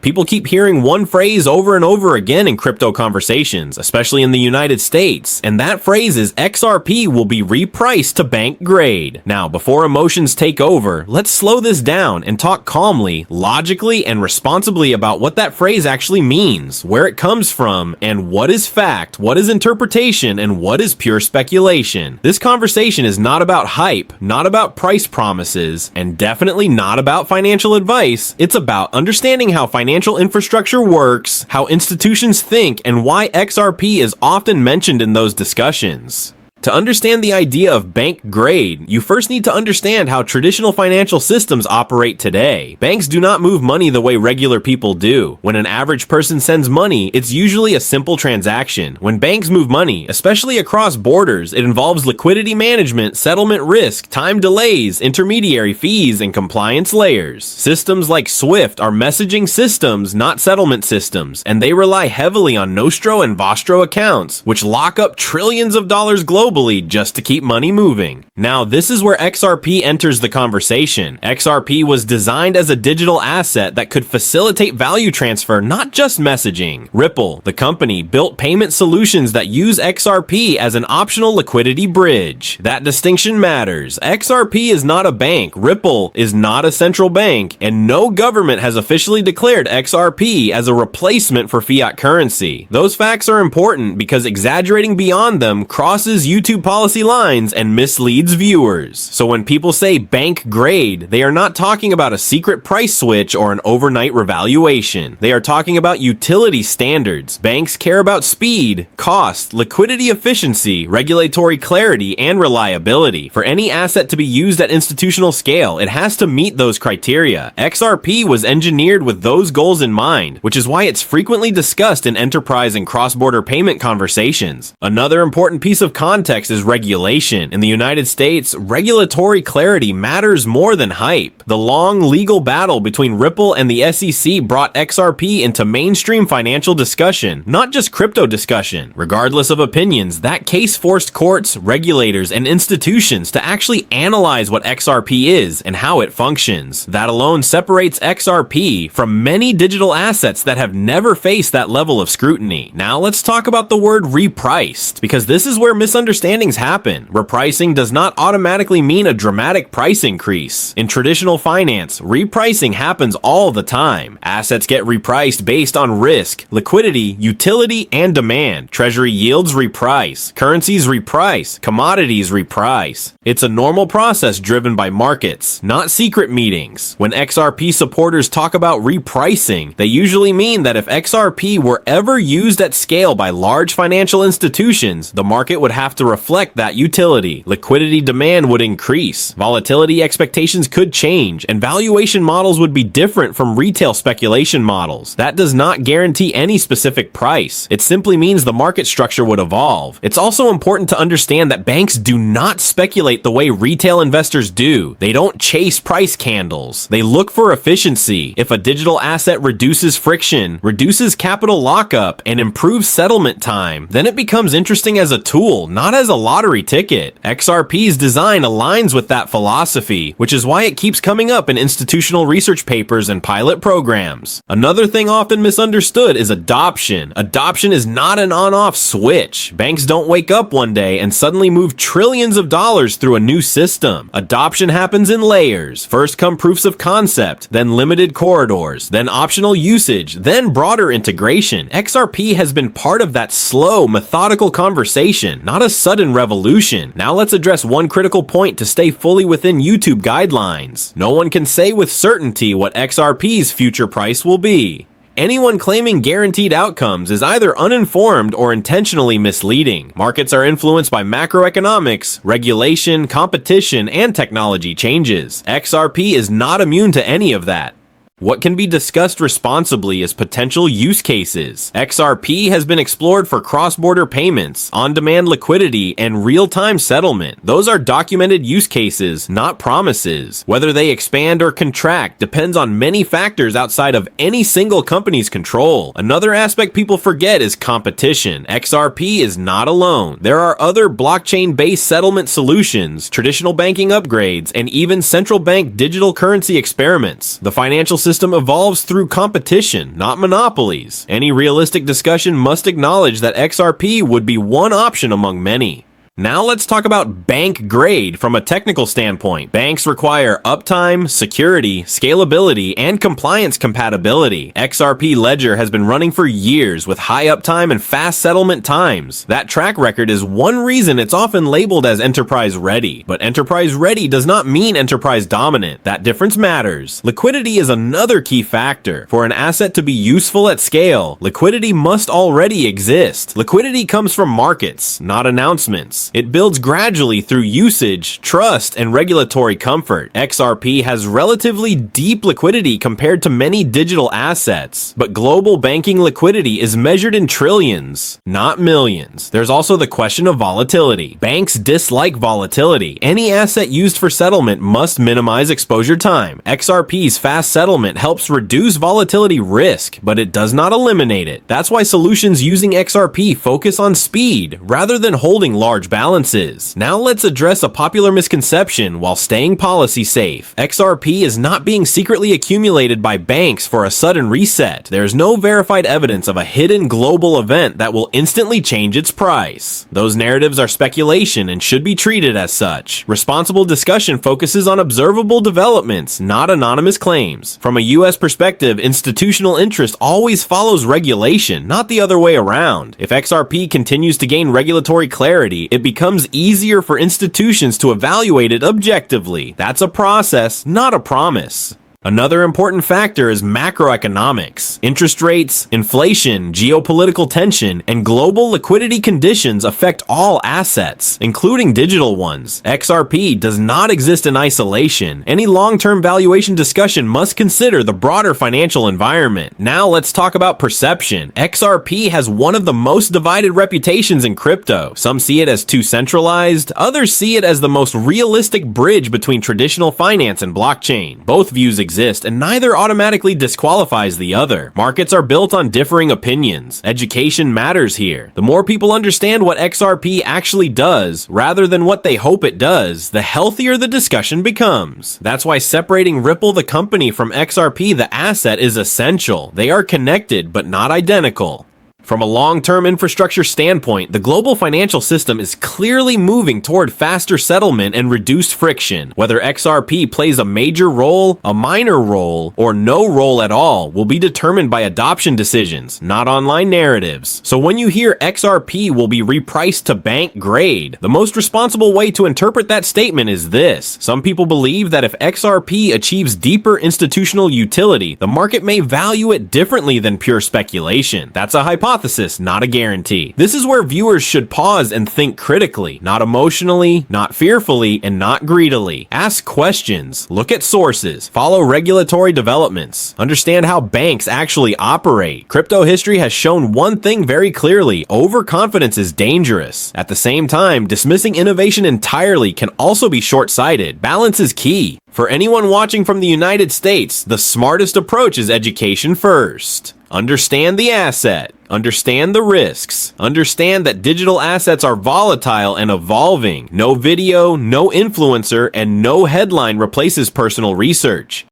People keep hearing one phrase over and over again in crypto conversations, especially in the United States, and that phrase is XRP will be repriced to bank grade. Now, before emotions take over, let's slow this down and talk calmly, logically, and responsibly about what that phrase actually means, where it comes from, and what is fact, what is interpretation, and what is pure speculation. This conversation is not about hype, not about price promises, and definitely not about financial advice. It's about understanding how financial infrastructure works, how institutions think, and why XRP is often mentioned in those discussions. To understand the idea of bank grade, you first need to understand how traditional financial systems operate today. Banks do not move money the way regular people do. When an average person sends money, it's usually a simple transaction. When banks move money, especially across borders, it involves liquidity management, settlement risk, time delays, intermediary fees, and compliance layers. Systems like SWIFT are messaging systems, not settlement systems, and they rely heavily on Nostro and Vostro accounts, which lock up trillions of dollars globally just to keep money moving. Now, this is where XRP enters the conversation. XRP was designed as a digital asset that could facilitate value transfer, not just messaging. Ripple, the company, built payment solutions that use XRP as an optional liquidity bridge. That distinction matters. XRP is not a bank, Ripple is not a central bank, and no government has officially declared XRP as a replacement for fiat currency. Those facts are important because exaggerating beyond them crosses YouTube policy lines and misleads viewers. So when people say bank grade, they are not talking about a secret price switch or an overnight revaluation. They are talking about utility standards. Banks care about speed, cost, liquidity efficiency, regulatory clarity, and reliability. For any asset to be used at institutional scale, it has to meet those criteria. XRP was engineered with those goals in mind, which is why it's frequently discussed in enterprise and cross-border payment conversations. Another important piece of context is regulation. In the United States, regulatory clarity matters more than hype. The long legal battle between Ripple and the SEC brought XRP into mainstream financial discussion, not just crypto discussion. Regardless of opinions, that case forced courts, regulators, and institutions to actually analyze what XRP is and how it functions. That alone separates XRP from many digital assets that have never faced that level of scrutiny. Now let's talk about the word repriced, because this is where misunderstandings happen. Repricing does not automatically mean a dramatic price increase. In traditional finance, repricing happens all the time. Assets get repriced based on risk, liquidity, utility, and demand. Treasury yields reprice. Currencies reprice. Commodities reprice. It's a normal process driven by markets, not secret meetings. When XRP supporters talk about repricing, they usually mean that if XRP were ever used at scale by large financial institutions, the market would have to reflect that utility. Liquidity demand would increase. Volatility expectations could change, and valuation models would be different from retail speculation models. That does not guarantee any specific price. It simply means the market structure would evolve. It's also important to understand that banks do not speculate the way retail investors do. They don't chase price candles. They look for efficiency. If a digital asset reduces friction, reduces capital lockup, and improves settlement time, then it becomes interesting as a tool, not as a lottery ticket. XRP's design aligns with that philosophy, which is why it keeps coming up in institutional research papers and pilot programs. Another thing often misunderstood is adoption. Adoption is not an on-off switch. Banks don't wake up one day and suddenly move trillions of dollars through a new system. Adoption happens in layers. First come proofs of concept, then limited corridors, then optional usage, then broader integration. XRP has been part of that slow, methodical conversation, not a sudden revolution. Now let's address one critical point to stay fully within YouTube guidelines. No one can say with certainty what XRP's future price will be. Anyone claiming guaranteed outcomes is either uninformed or intentionally misleading. Markets are influenced by macroeconomics, regulation, competition, and technology changes. XRP is not immune to any of that. What can be discussed responsibly is potential use cases. XRP has been explored for cross-border payments, on-demand liquidity, and real-time settlement. Those are documented use cases, not promises. Whether they expand or contract depends on many factors outside of any single company's control. Another aspect people forget is competition. XRP is not alone. There are other blockchain-based settlement solutions, traditional banking upgrades, and even central bank digital currency experiments. The financial system system evolves through competition, not monopolies. Any realistic discussion must acknowledge that XRP would be one option among many. Now let's talk about bank grade from a technical standpoint. Banks require uptime, security, scalability, and compliance compatibility. XRP Ledger has been running for years with high uptime and fast settlement times. That track record is one reason it's often labeled as enterprise ready. But enterprise ready does not mean enterprise dominant. That difference matters. Liquidity is another key factor. For an asset to be useful at scale, liquidity must already exist. Liquidity comes from markets, not announcements. It builds gradually through usage, trust, and regulatory comfort. XRP has relatively deep liquidity compared to many digital assets, but global banking liquidity is measured in trillions, not millions. There's also the question of volatility. Banks dislike volatility. Any asset used for settlement must minimize exposure time. XRP's fast settlement helps reduce volatility risk, but it does not eliminate it. That's why solutions using XRP focus on speed rather than holding large balances. Now let's address a popular misconception while staying policy safe. XRP is not being secretly accumulated by banks for a sudden reset. There's no verified evidence of a hidden global event that will instantly change its price. Those narratives are speculation and should be treated as such. Responsible discussion focuses on observable developments, not anonymous claims. From a US perspective, institutional interest always follows regulation, not the other way around. If XRP continues to gain regulatory clarity, it becomes easier for institutions to evaluate it objectively. That's a process, not a promise. Another important factor is macroeconomics. Interest rates, inflation, geopolitical tension, and global liquidity conditions affect all assets, including digital ones. XRP does not exist in isolation. Any long-term valuation discussion must consider the broader financial environment. Now let's talk about perception. XRP has one of the most divided reputations in crypto. Some see it as too centralized, others see it as the most realistic bridge between traditional finance and blockchain. Both views exist, and neither automatically disqualifies the other. Markets are built on differing opinions. Education matters here. The more people understand what XRP actually does, rather than what they hope it does, the healthier the discussion becomes. That's why separating Ripple the company from XRP the asset is essential. They are connected, but not identical. From a long-term infrastructure standpoint, the global financial system is clearly moving toward faster settlement and reduced friction. Whether XRP plays a major role, a minor role, or no role at all will be determined by adoption decisions, not online narratives. So when you hear XRP will be repriced to bank grade, the most responsible way to interpret that statement is this. Some people believe that if XRP achieves deeper institutional utility, the market may value it differently than pure speculation. That's a hypothesis, not a guarantee. This is where viewers should pause and think critically, not emotionally, not fearfully, and not greedily. Ask questions, look at sources, follow regulatory developments, understand how banks actually operate. Crypto history has shown one thing very clearly: overconfidence is dangerous. At the same time, dismissing innovation entirely can also be short-sighted. Balance is key. For anyone watching from the United States, the smartest approach is education first. Understand the asset. Understand the risks. Understand that digital assets are volatile and evolving. No video, no influencer, and no headline replaces personal research.